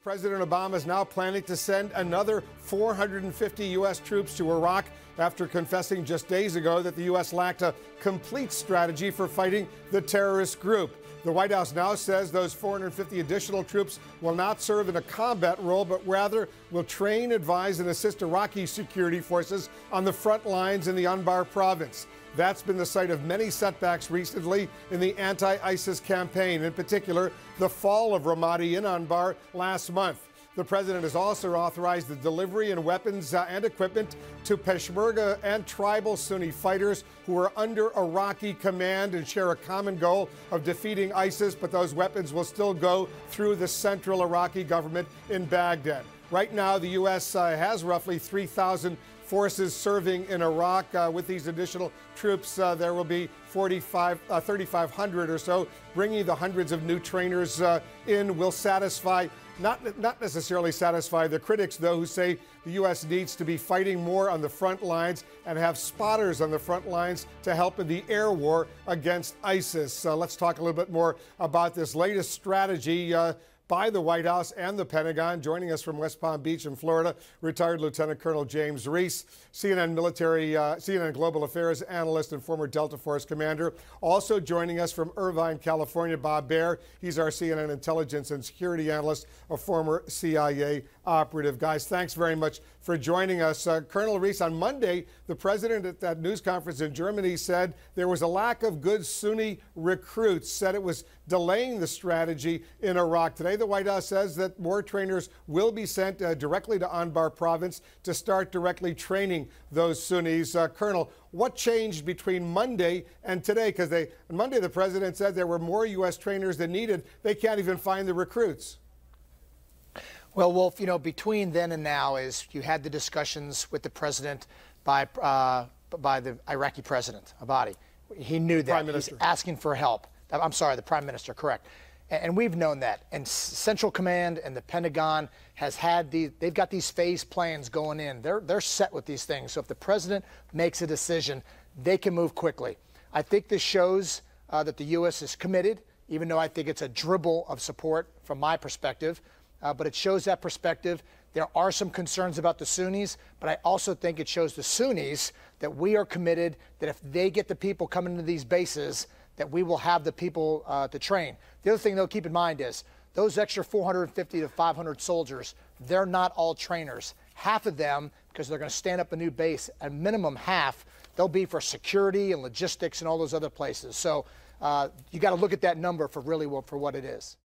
President Obama is now planning to send another 450 U.S. troops to Iraq after confessing just days ago that the U.S. lacked a complete strategy for fighting the terrorist group. The White House now says those 450 additional troops will not serve in a combat role, but rather will train, advise, and assist Iraqi security forces on the front lines in the Anbar province. That's been the site of many setbacks recently in the anti-ISIS campaign, in particular, the fall of Ramadi in Anbar last month. The president has also authorized the delivery and weapons and equipment to Peshmerga and tribal Sunni fighters who are under Iraqi command and share a common goal of defeating ISIS, but those weapons will still go through the central Iraqi government in Baghdad. Right now, the U.S. has roughly 3,000 forces serving in Iraq. With these additional troops, there will be 3,500 or so. Bringing the hundreds of new trainers in will satisfy, not necessarily satisfy the critics, though, who say the U.S. needs to be fighting more on the front lines and have spotters on the front lines to help in the air war against ISIS. Let's talk a little bit more about this latest strategy by the White House and the Pentagon. Joining us from West Palm Beach in Florida, retired Lieutenant Colonel James Reese, CNN Global Affairs analyst and former Delta Force commander. Also joining us from Irvine, California, Bob Baer. He's our CNN intelligence and security analyst, a former CIA operative. Guys, thanks very much for joining us. Colonel Reese, on Monday, the president at that news conference in Germany said there was a lack of good Sunni recruits, said it was delaying the strategy in Iraq. Today, the White House says that more trainers will be sent directly to Anbar province to start directly training those Sunnis. Colonel, what changed between Monday and today? Because on Monday, the president said there were more U.S. trainers than needed. They can't even find the recruits. Well, Wolf, you know, between then and now is you had the discussions with the president by the Iraqi president, Abadi. He knew that. He's asking for help. I'm sorry, the prime minister, correct. And we've known that. And Central Command and the Pentagon has had they've got these phase plans going in. They're set with these things. So if the president makes a decision, they can move quickly. I think this shows that the U.S. is committed, even though I think it's a dribble of support from my perspective. But it shows that perspective. There are some concerns about the Sunnis, but I also think it shows the Sunnis that we are committed, that if they get the people coming to these bases, that we will have the people to train. The other thing, though, keep in mind is those extra 450 to 500 soldiers, they're not all trainers. Half of them, because they're going to stand up a new base, a minimum half, they'll be for security and logistics and all those other places. So you got to look at that number for what it is.